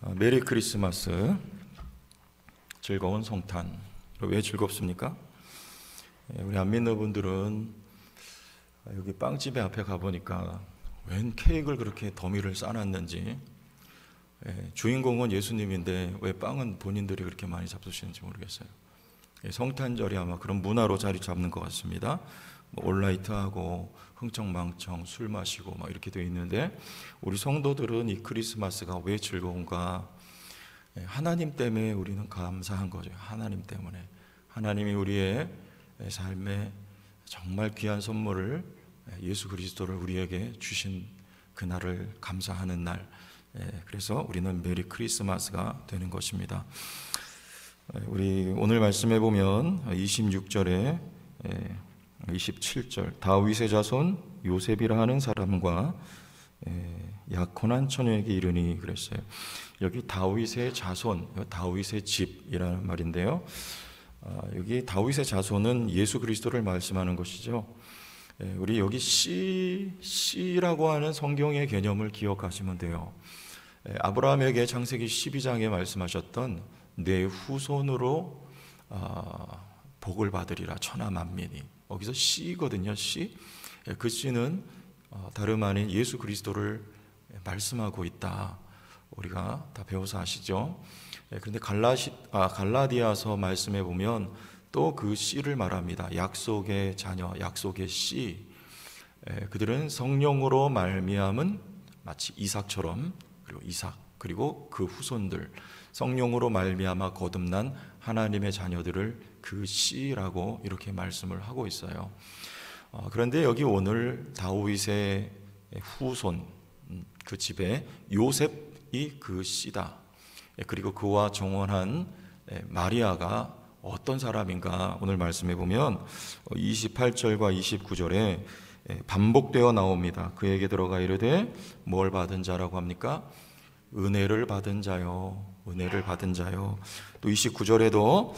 메리 크리스마스, 즐거운 성탄. 왜 즐겁습니까? 우리 안 믿는 분들은 여기 빵집에 앞에 가보니까 웬 케이크를 그렇게 더미를 싸놨는지, 주인공은 예수님인데 왜 빵은 본인들이 그렇게 많이 잡수시는지 모르겠어요. 성탄절이 아마 그런 문화로 자리 잡는 것 같습니다. 올라이트하고 흥청망청 술 마시고 막 이렇게 되어 있는데, 우리 성도들은 이 크리스마스가 왜 즐거운가? 하나님 때문에 우리는 감사한 거죠. 하나님 때문에. 하나님이 우리의 삶에 정말 귀한 선물을, 예수 그리스도를 우리에게 주신 그날을 감사하는 날. 그래서 우리는 메리 크리스마스가 되는 것입니다. 우리 오늘 말씀해 보면 26절에 27절, 다윗의 자손 요셉이라 하는 사람과 약혼한 처녀에게 이르니 그랬어요. 여기 다윗의 자손, 다윗의 집이라는 말인데요, 여기 다윗의 자손은 예수 그리스도를 말씀하는 것이죠. 우리 여기 씨라고 하는 성경의 개념을 기억하시면 돼요. 아브라함에게 창세기 12장에 말씀하셨던 내 후손으로 복을 받으리라 천하 만민이, 여기서 씨거든요. 씨. 그 씨는 다름 아닌 예수 그리스도를 말씀하고 있다. 우리가 다 배워서 아시죠? 그런데 갈라디아서 말씀해 보면 또 그 씨를 말합니다. 약속의 자녀, 약속의 씨. 그들은 성령으로 말미암은 마치 이삭처럼, 그리고 이삭, 그리고 그 후손들, 성령으로 말미암아 거듭난 하나님의 자녀들을 그 씨라고 이렇게 말씀을 하고 있어요. 그런데 여기 오늘 다윗의 후손, 그 집에 요셉이 그 씨다. 그리고 그와 정혼한 마리아가 어떤 사람인가? 오늘 말씀해 보면 28절과 29절에 반복되어 나옵니다. 그에게 들어가 이르되 뭘 받은 자라고 합니까? 은혜를 받은 자요, 은혜를 받은 자요. 또 29절에도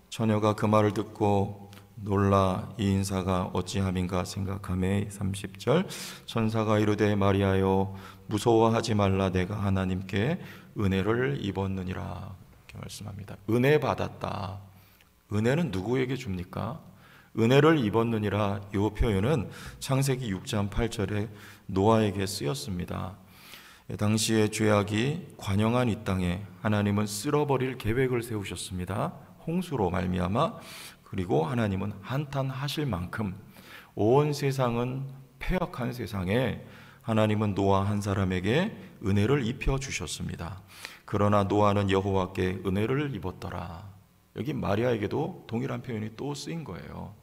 처녀가 그 말을 듣고 놀라 이 인사가 어찌함인가 생각하매 30절, 천사가 이르되 마리아여 무서워하지 말라, 내가 하나님께 은혜를 입었느니라, 이렇게 말씀합니다. 은혜 받았다. 은혜는 누구에게 줍니까? 은혜를 입었느니라, 이 표현은 창세기 6장 8절에 노아에게 쓰였습니다. 당시에 죄악이 관영한 이 땅에 하나님은 쓸어버릴 계획을 세우셨습니다. 홍수로 말미암아. 그리고 하나님은 한탄하실 만큼 온 세상은 패역한 세상에 하나님은 노아 한 사람에게 은혜를 입혀 주셨습니다. 그러나 노아는 여호와께 은혜를 입었더라. 여기 마리아에게도 동일한 표현이 또 쓰인 거예요.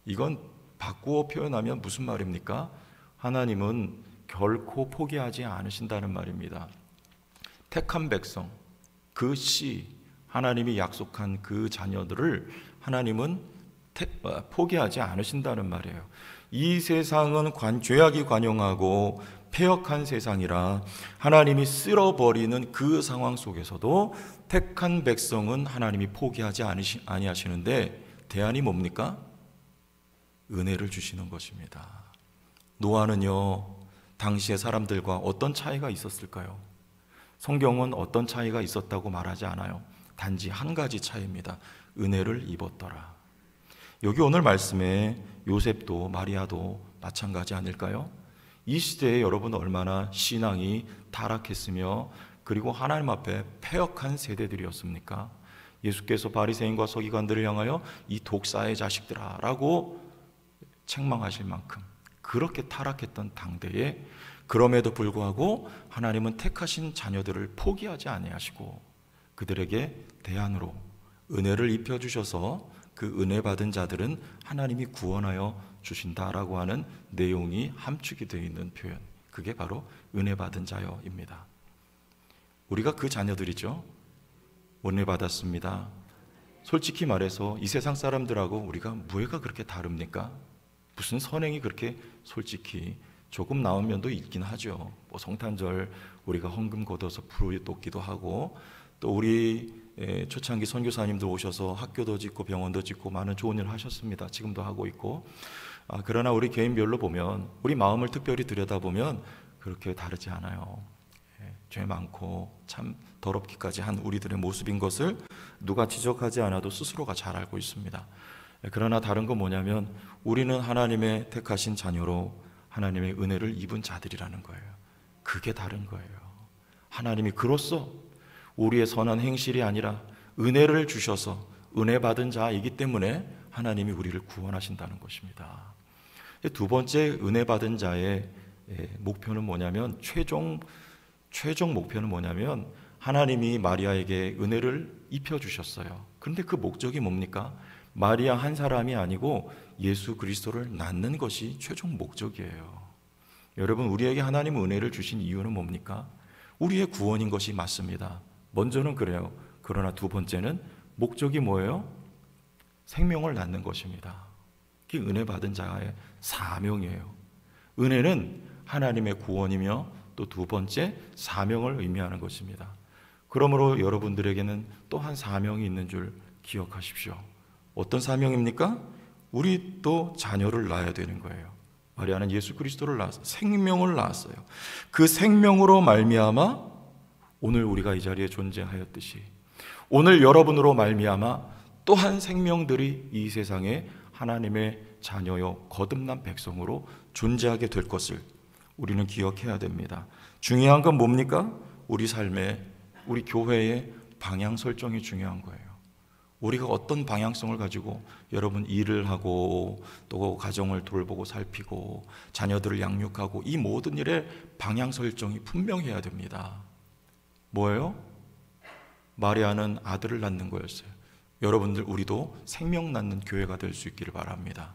이건 바꾸어 표현하면 무슨 말입니까? 하나님은 결코 포기하지 않으신다는 말입니다. 택한 백성, 그 씨, 하나님이 약속한 그 자녀들을 하나님은 포기하지 않으신다는 말이에요. 이 세상은 죄악이 관영하고 패역한 세상이라 하나님이 쓸어버리는 그 상황 속에서도 택한 백성은 하나님이 포기하지 아니하시는데, 대안이 뭡니까? 은혜를 주시는 것입니다. 노아는요, 당시의 사람들과 어떤 차이가 있었을까요? 성경은 어떤 차이가 있었다고 말하지 않아요. 단지 한 가지 차이입니다. 은혜를 입었더라. 여기 오늘 말씀에 요셉도 마리아도 마찬가지 아닐까요? 이 시대에 여러분 얼마나 신앙이 타락했으며 그리고 하나님 앞에 패역한 세대들이었습니까? 예수께서 바리새인과 서기관들을 향하여 이 독사의 자식들아 라고 책망하실 만큼 그렇게 타락했던 당대에, 그럼에도 불구하고 하나님은 택하신 자녀들을 포기하지 아니하시고 그들에게 대안으로 은혜를 입혀주셔서 그 은혜 받은 자들은 하나님이 구원하여 주신다라고 하는 내용이 함축이 되어 있는 표현, 그게 바로 은혜 받은 자여입니다. 우리가 그 자녀들이죠. 은혜 받았습니다. 솔직히 말해서 이 세상 사람들하고 우리가 뭐가 그렇게 다릅니까? 무슨 선행이 그렇게 솔직히 조금 나은 면도 있긴 하죠. 성탄절 우리가 헌금 걷어서 불을 돋기도 하고, 또 우리 초창기 선교사님들 오셔서 학교도 짓고 병원도 짓고 많은 좋은 일 하셨습니다. 지금도 하고 있고. 그러나 우리 개인별로 보면, 우리 마음을 특별히 들여다보면 그렇게 다르지 않아요. 죄 많고 참 더럽기까지 한 우리들의 모습인 것을 누가 지적하지 않아도 스스로가 잘 알고 있습니다. 그러나 다른 건 뭐냐면 우리는 하나님의 택하신 자녀로 하나님의 은혜를 입은 자들이라는 거예요. 그게 다른 거예요. 하나님이 그로써 우리의 선한 행실이 아니라 은혜를 주셔서 은혜 받은 자이기 때문에 하나님이 우리를 구원하신다는 것입니다. 두 번째 은혜 받은 자의 목표는 뭐냐면 최종 목표는 뭐냐면 하나님이 마리아에게 은혜를 입혀주셨어요. 그런데 그 목적이 뭡니까? 마리아 한 사람이 아니고 예수 그리스도를 낳는 것이 최종 목적이에요. 여러분, 우리에게 하나님은 은혜를 주신 이유는 뭡니까? 우리의 구원인 것이 맞습니다. 먼저는 그래요. 그러나 두 번째는 목적이 뭐예요? 생명을 낳는 것입니다. 그게 은혜 받은 자의 사명이에요. 은혜는 하나님의 구원이며 또 두 번째 사명을 의미하는 것입니다. 그러므로 여러분들에게는 또한 사명이 있는 줄 기억하십시오. 어떤 사명입니까? 우리 또 자녀를 낳아야 되는 거예요. 마리아는 예수 그리스도를 낳았어요. 생명을 낳았어요. 그 생명으로 말미암아 오늘 우리가 이 자리에 존재하였듯이 오늘 여러분으로 말미암아 또한 생명들이 이 세상에 하나님의 자녀요 거듭난 백성으로 존재하게 될 것을 우리는 기억해야 됩니다. 중요한 건 뭡니까? 우리 삶에, 우리 교회의 방향 설정이 중요한 거예요. 우리가 어떤 방향성을 가지고 여러분 일을 하고 또 가정을 돌보고 살피고 자녀들을 양육하고 이 모든 일에 방향 설정이 분명해야 됩니다. 뭐예요? 마리아는 아들을 낳는 거였어요. 여러분들 우리도 생명 낳는 교회가 될 수 있기를 바랍니다.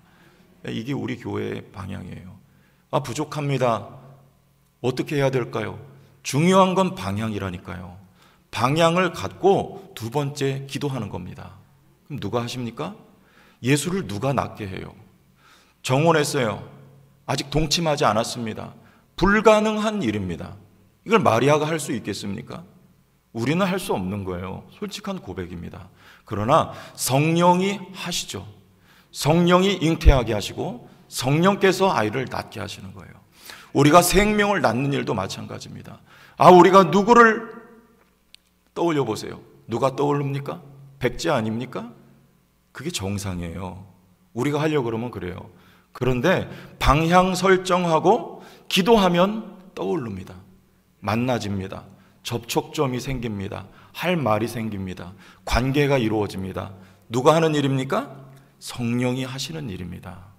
이게 우리 교회의 방향이에요. 부족합니다. 어떻게 해야 될까요? 중요한 건 방향이라니까요. 방향을 갖고 두 번째 기도하는 겁니다. 그럼 누가 하십니까? 예수를 누가 낳게 해요? 정혼했어요. 아직 동침하지 않았습니다. 불가능한 일입니다. 이걸 마리아가 할 수 있겠습니까? 우리는 할 수 없는 거예요. 솔직한 고백입니다. 그러나 성령이 하시죠. 성령이 잉태하게 하시고 성령께서 아이를 낳게 하시는 거예요. 우리가 생명을 낳는 일도 마찬가지입니다. 우리가 누구를 떠올려 보세요. 누가 떠오릅니까? 백제 아닙니까? 그게 정상이에요. 우리가 하려고 그러면 그래요. 그런데 방향 설정하고 기도하면 떠오릅니다. 만나집니다. 접촉점이 생깁니다. 할 말이 생깁니다. 관계가 이루어집니다. 누가 하는 일입니까? 성령이 하시는 일입니다.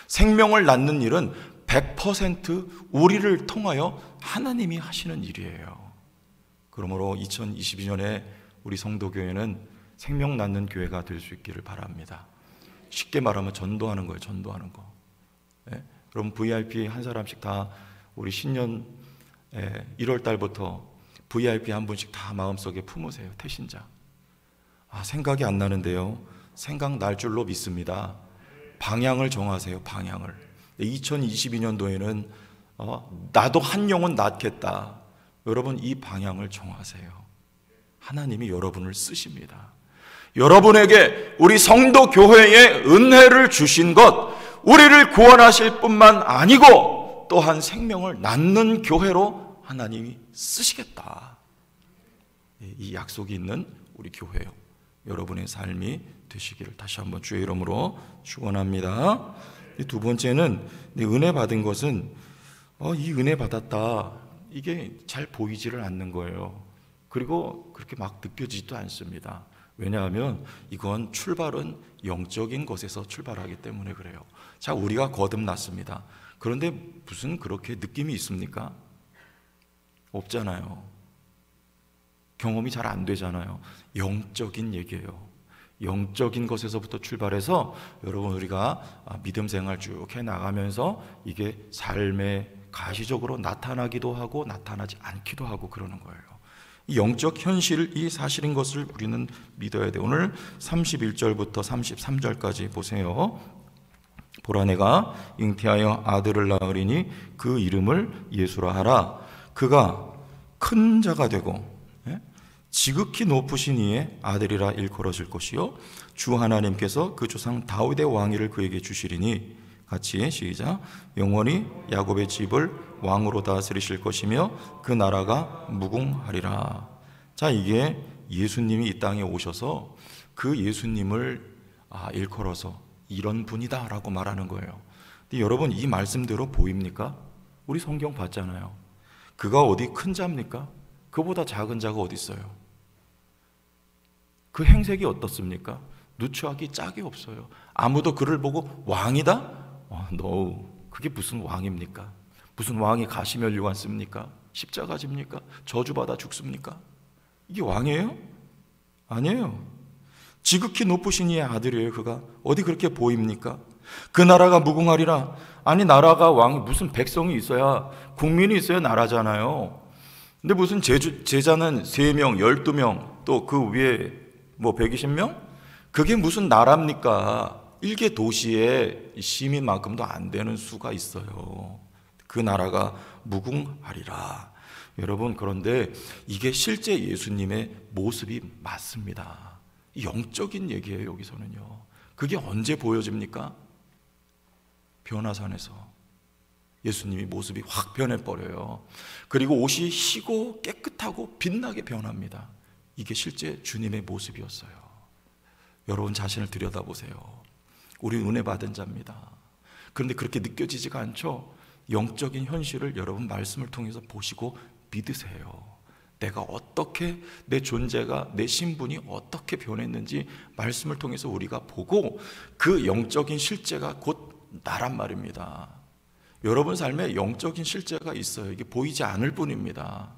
생명을 낳는 일은 100% 우리를 통하여 하나님이 하시는 일이에요. 그러므로 2022년에 우리 성도교회는 생명 낳는 교회가 될 수 있기를 바랍니다. 쉽게 말하면 전도하는 거예요. 전도하는 거. 네? 여러분 VIP 한 사람씩 다 우리 신년 1월 달부터 VIP 한 분씩 다 마음속에 품으세요. 태신자. 생각이 안 나는데요. 생각 날 줄로 믿습니다. 방향을 정하세요. 방향을. 2022년도에는 나도 한 영혼 낳겠다. 여러분 이 방향을 정하세요. 하나님이 여러분을 쓰십니다. 여러분에게 우리 성도 교회에 은혜를 주신 것, 우리를 구원하실 뿐만 아니고 또한 생명을 낳는 교회로 하나님이 쓰시겠다. 이 약속이 있는 우리 교회요. 여러분의 삶이 되시기를 다시 한번 주의 이름으로 축원합니다. 두 번째는 은혜 받은 것은 이 은혜 받았다. 이게 잘 보이지를 않는 거예요. 그리고 그렇게 막 느껴지지도 않습니다. 왜냐하면 이건 출발은 영적인 것에서 출발하기 때문에 그래요. 자, 우리가 거듭났습니다. 그런데 무슨 그렇게 느낌이 있습니까? 없잖아요. 경험이 잘 안 되잖아요. 영적인 얘기예요. 영적인 것에서부터 출발해서 여러분 우리가 믿음 생활 쭉 해나가면서 이게 삶에 가시적으로 나타나기도 하고 나타나지 않기도 하고 그러는 거예요. 이 영적 현실, 이 사실인 것을 우리는 믿어야 돼요. 오늘 31절부터 33절까지 보세요. 보라 내가 잉태하여 아들을 낳으리니 그 이름을 예수라 하라. 그가 큰 자가 되고 지극히 높으신 이의 아들이라 일컬어질 것이요 주 하나님께서 그 조상 다윗의 왕위를 그에게 주시리니 같이 시작. 영원히 야곱의 집을 왕으로 다스리실 것이며 그 나라가 무궁하리라. 자, 이게 예수님이 이 땅에 오셔서 그 예수님을 일컬어서 이런 분이다 라고 말하는 거예요. 근데 여러분, 이 말씀대로 보입니까? 우리 성경 봤잖아요. 그가 어디 큰 자입니까? 그보다 작은 자가 어디 있어요? 그 행색이 어떻습니까? 누추하기 짝이 없어요. 아무도 그를 보고 왕이다? 노. 그게 무슨 왕입니까? 무슨 왕이 가시면류 왔습니까? 십자가 집니까? 저주받아 죽습니까? 이게 왕이에요? 아니에요. 지극히 높으신 이의 아들이에요. 그가 어디 그렇게 보입니까? 그 나라가 무궁하리라. 아니, 나라가 왕, 무슨 백성이 있어야, 국민이 있어야 나라잖아요. 근데 무슨 제자는 3명, 12명, 또 그 위에 120명? 그게 무슨 나라입니까? 일개 도시의 시민만큼도 안 되는 수가 있어요. 그 나라가 무궁하리라. 여러분, 그런데 이게 실제 예수님의 모습이 맞습니다. 영적인 얘기예요. 여기서는요. 그게 언제 보여집니까? 변화산에서 예수님이 모습이 확 변해버려요. 그리고 옷이 희고 깨끗하고 빛나게 변합니다. 이게 실제 주님의 모습이었어요. 여러분 자신을 들여다보세요. 우리 은혜 받은 자입니다. 그런데 그렇게 느껴지지가 않죠? 영적인 현실을 여러분 말씀을 통해서 보시고 믿으세요. 내가 어떻게, 내 존재가, 내 신분이 어떻게 변했는지 말씀을 통해서 우리가 보고 그 영적인 실제가 곧 나란 말입니다. 여러분 삶에 영적인 실제가 있어요. 이게 보이지 않을 뿐입니다.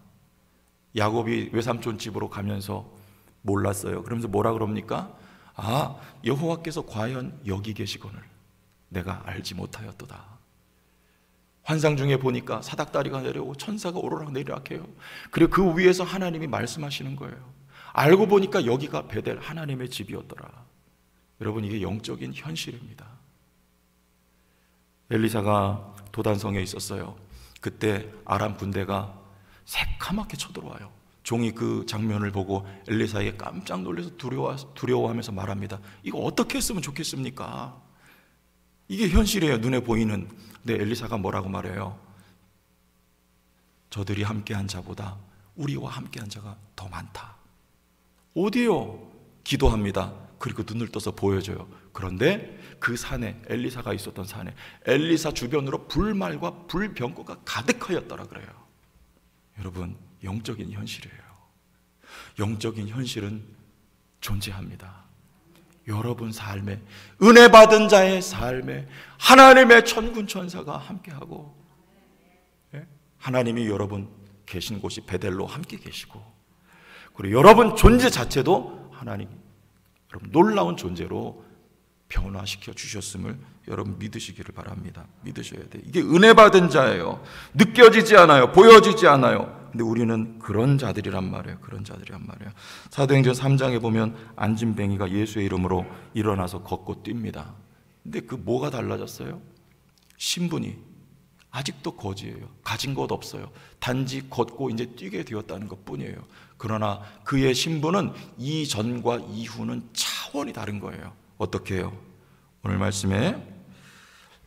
야곱이 외삼촌 집으로 가면서 몰랐어요. 그러면서 뭐라 그럽니까? 여호와께서 과연 여기 계시거늘 내가 알지 못하였도다. 환상 중에 보니까 사닥다리가 내려오고 천사가 오르락 내리락 해요. 그리고 그 위에서 하나님이 말씀하시는 거예요. 알고 보니까 여기가 베델 하나님의 집이었더라. 여러분, 이게 영적인 현실입니다. 엘리사가 도단성에 있었어요. 그때 아람 군대가 새카맣게 쳐들어와요. 종이 그 장면을 보고 엘리사에게 깜짝 놀라서 두려워하면서 말합니다. 이거 어떻게 했으면 좋겠습니까? 이게 현실이에요. 눈에 보이는. 근데 엘리사가 뭐라고 말해요? 저들이 함께한 자보다 우리와 함께한 자가 더 많다. 어디요? 기도합니다. 그리고 눈을 떠서 보여줘요. 그런데 그 산에, 엘리사가 있었던 산에 엘리사 주변으로 불말과 불병거가 가득하였더라 그래요. 여러분, 영적인 현실이에요. 영적인 현실은 존재합니다. 여러분 삶에, 은혜 받은 자의 삶에 하나님의 천군 천사가 함께하고, 하나님이 여러분 계신 곳이 베델로 함께 계시고, 그리고 여러분 존재 자체도 하나님, 여러분 놀라운 존재로 변화시켜 주셨음을 여러분 믿으시기를 바랍니다. 믿으셔야 돼요. 이게 은혜 받은 자예요. 느껴지지 않아요. 보여지지 않아요. 근데 우리는 그런 자들이란 말이에요. 그런 자들이란 말이에요. 사도행전 3장에 보면 안진뱅이가 예수의 이름으로 일어나서 걷고 뜁니다. 근데 그 뭐가 달라졌어요? 신분이 아직도 거지예요. 가진 것 없어요. 단지 걷고 이제 뛰게 되었다는 것 뿐이에요. 그러나 그의 신분은 이전과 이후는 차원이 다른 거예요. 어떻게 해요? 오늘 말씀에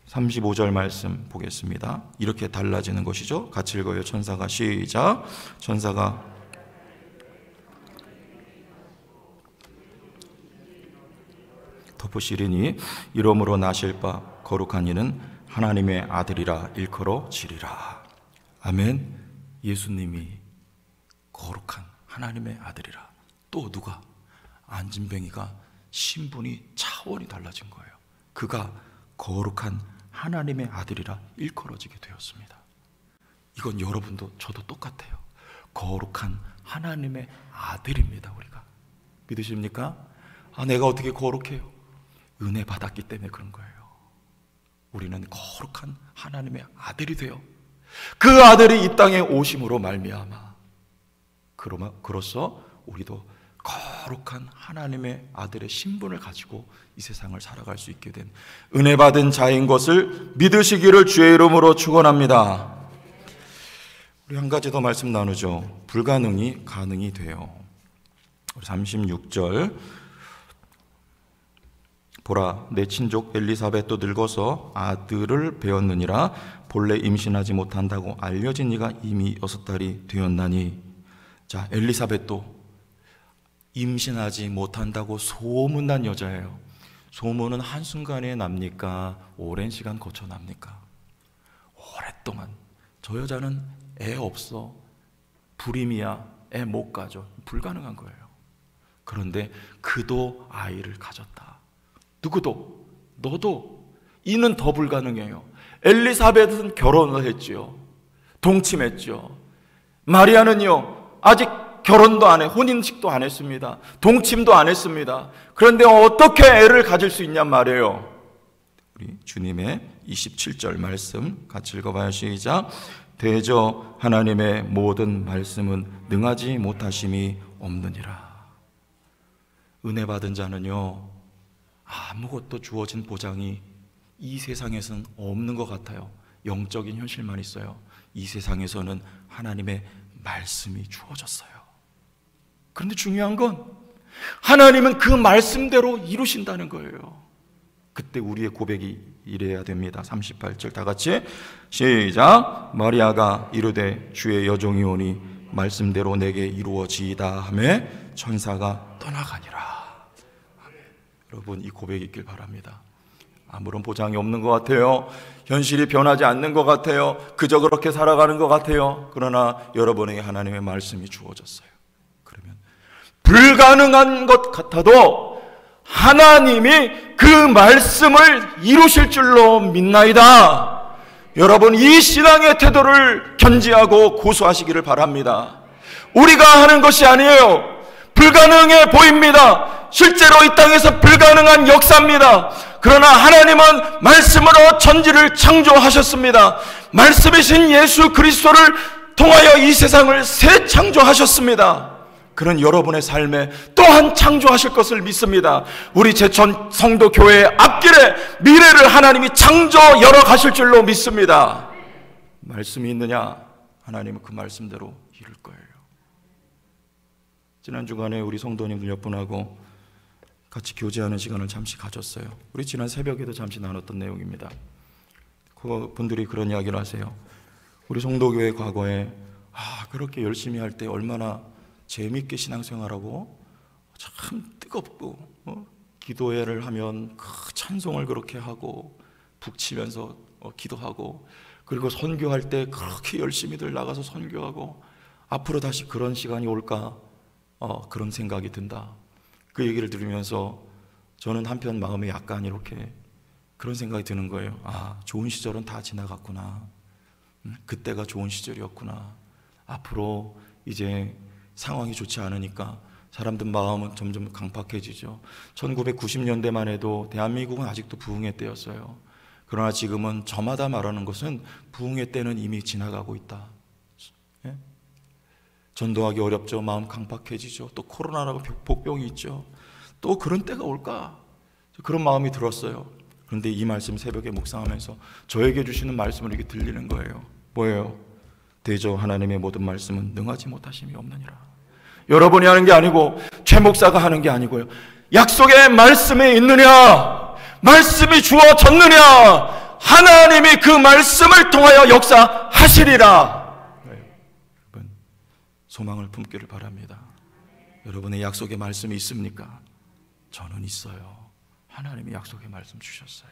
35절 말씀 보겠습니다. 이렇게 달라지는 것이죠. 같이 읽어요. 천사가 시작. 천사가 덮으시리니 이름으로 나실 바 거룩한 이는 하나님의 아들이라 일컬어지리라. 아멘. 예수님이 거룩한 하나님의 아들이라. 또 누가? 안진뱅이가 신분이 차원이 달라진 거예요. 그가 거룩한 하나님의 아들이라 일컬어지게 되었습니다. 이건 여러분도 저도 똑같아요. 거룩한 하나님의 아들입니다. 우리가 믿으십니까? 내가 어떻게 거룩해요? 은혜 받았기 때문에 그런 거예요. 우리는 거룩한 하나님의 아들이 되어 그 아들이 이 땅에 오심으로 말미암아 그로써 우리도 거룩한 하나님의 아들의 신분을 가지고 이 세상을 살아갈 수 있게 된 은혜 받은 자인 것을 믿으시기를 주의 이름으로 축원합니다. 우리 한 가지 더 말씀 나누죠. 불가능이 가능이 돼요. 36절 보라, 내 친족 엘리사벳도 늙어서 아들을 배었느니라. 본래 임신하지 못한다고 알려진 이가 이미 6달이 되었나니. 자, 엘리사벳도 임신하지 못한다고 소문난 여자예요. 소문은 한순간에 납니까? 오랜 시간 거쳐 납니까? 오랫동안. 저 여자는 애 없어, 불임이야, 애 못 가져, 불가능한 거예요. 그런데 그도 아이를 가졌다. 누구도, 너도. 이는 더 불가능해요. 엘리사벳은 결혼을 했지요. 동침했죠. 마리아는요, 아직 결혼도 안 해, 혼인식도 안 했습니다. 동침도 안 했습니다. 그런데 어떻게 애를 가질 수 있냔 말이에요. 우리 주님의 27절 말씀 같이 읽어봐요. 시작. 대저 하나님의 모든 말씀은 능하지 못하심이 없느니라. 은혜 받은 자는요, 아무것도 주어진 보장이 이 세상에서는 없는 것 같아요. 영적인 현실만 있어요. 이 세상에서는 하나님의 말씀이 주어졌어요. 그런데 중요한 건 하나님은 그 말씀대로 이루신다는 거예요. 그때 우리의 고백이 이래야 됩니다. 38절 다 같이 시작. 마리아가 이르되 주의 여종이 오니 말씀대로 내게 이루어지이다 하매 천사가 떠나가니라. 여러분, 이 고백이 있길 바랍니다. 아무런 보장이 없는 것 같아요. 현실이 변하지 않는 것 같아요. 그저 그렇게 살아가는 것 같아요. 그러나 여러분에게 하나님의 말씀이 주어졌어요. 그러면 불가능한 것 같아도 하나님이 그 말씀을 이루실 줄로 믿나이다. 여러분, 이 신앙의 태도를 견지하고 고수하시기를 바랍니다. 우리가 하는 것이 아니에요. 불가능해 보입니다. 실제로 이 땅에서 불가능한 역사입니다. 그러나 하나님은 말씀으로 천지를 창조하셨습니다. 말씀이신 예수 그리스도를 통하여 이 세상을 새 창조하셨습니다. 그런 여러분의 삶에 또한 창조하실 것을 믿습니다. 우리 제천 성도 교회의 앞길에 미래를 하나님이 창조 열어가실 줄로 믿습니다. 말씀이 있느냐? 하나님은 그 말씀대로 이룰 거예요. 지난 주간에 우리 성도님들 몇 분하고 같이 교제하는 시간을 잠시 가졌어요. 우리 지난 새벽에도 잠시 나눴던 내용입니다. 그분들이 그런 이야기를 하세요. 우리 성도교회 과거에 그렇게 열심히 할 때 얼마나 재미있게 신앙생활하고 참 뜨겁고 기도회를 하면 그 찬송을 그렇게 하고 북치면서 기도하고, 그리고 선교할 때 그렇게 열심히들 나가서 선교하고, 앞으로 다시 그런 시간이 올까 그런 생각이 든다. 그 얘기를 들으면서 저는 한편 마음에 약간 이렇게 그런 생각이 드는 거예요. 좋은 시절은 다 지나갔구나. 그때가 좋은 시절이었구나. 앞으로 이제 상황이 좋지 않으니까 사람들 마음은 점점 강팍해지죠. 1990년대만 해도 대한민국은 아직도 부흥의 때였어요. 그러나 지금은 저마다 말하는 것은 부흥의 때는 이미 지나가고 있다. 예? 전도하기 어렵죠. 마음 강팍해지죠. 또 코로나라고 복병이 있죠. 또 그런 때가 올까? 그런 마음이 들었어요. 그런데 이 말씀 새벽에 묵상하면서 저에게 주시는 말씀을 이렇게 들리는 거예요. 뭐예요? 대저 하나님의 모든 말씀은 능하지 못하심이 없느니라. 여러분이 하는 게 아니고 최 목사가 하는 게 아니고요. 약속의 말씀이 있느냐? 말씀이 주어졌느냐? 하나님이 그 말씀을 통하여 역사하시리라. 여러분, 소망을 품기를 바랍니다. 여러분의 약속의 말씀이 있습니까? 저는 있어요. 하나님이 약속의 말씀 주셨어요.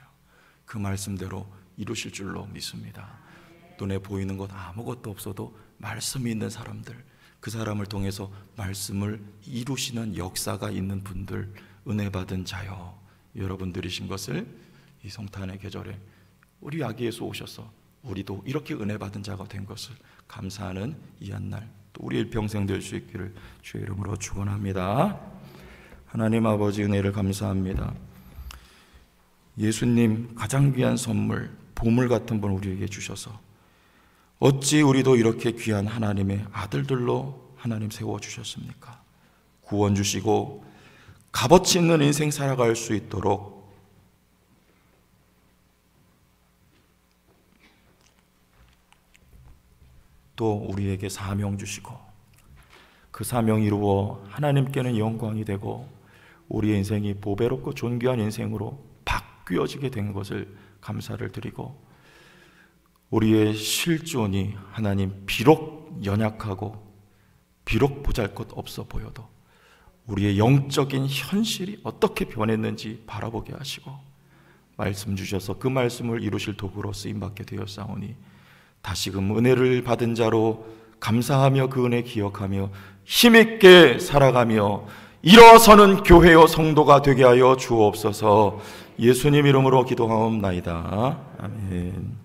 그 말씀대로 이루실 줄로 믿습니다. 눈에 보이는 것 아무것도 없어도 말씀이 있는 사람들, 그 사람을 통해서 말씀을 이루시는 역사가 있는 분들, 은혜 받은 자여, 여러분들이신 것을 이 성탄의 계절에 우리 아기 예수 오셔서 우리도 이렇게 은혜 받은 자가 된 것을 감사하는 이 한날, 또 우리 일평생 될 수 있기를 주의 이름으로 축원합니다. 하나님 아버지, 은혜를 감사합니다. 예수님 가장 귀한 선물, 보물 같은 분 우리에게 주셔서 어찌 우리도 이렇게 귀한 하나님의 아들들로 하나님 세워주셨습니까? 구원 주시고 값어치 있는 인생 살아갈 수 있도록 또 우리에게 사명 주시고 그 사명 이루어 하나님께는 영광이 되고 우리의 인생이 보배롭고 존귀한 인생으로 바뀌어지게 된 것을 감사를 드리고, 우리의 실존이 하나님 비록 연약하고 비록 보잘것없어 보여도 우리의 영적인 현실이 어떻게 변했는지 바라보게 하시고 말씀 주셔서 그 말씀을 이루실 도구로 쓰임받게 되었사오니 다시금 은혜를 받은 자로 감사하며 그 은혜 기억하며 힘있게 살아가며 일어서는 교회요 성도가 되게 하여 주옵소서. 예수님 이름으로 기도하옵나이다. 아멘.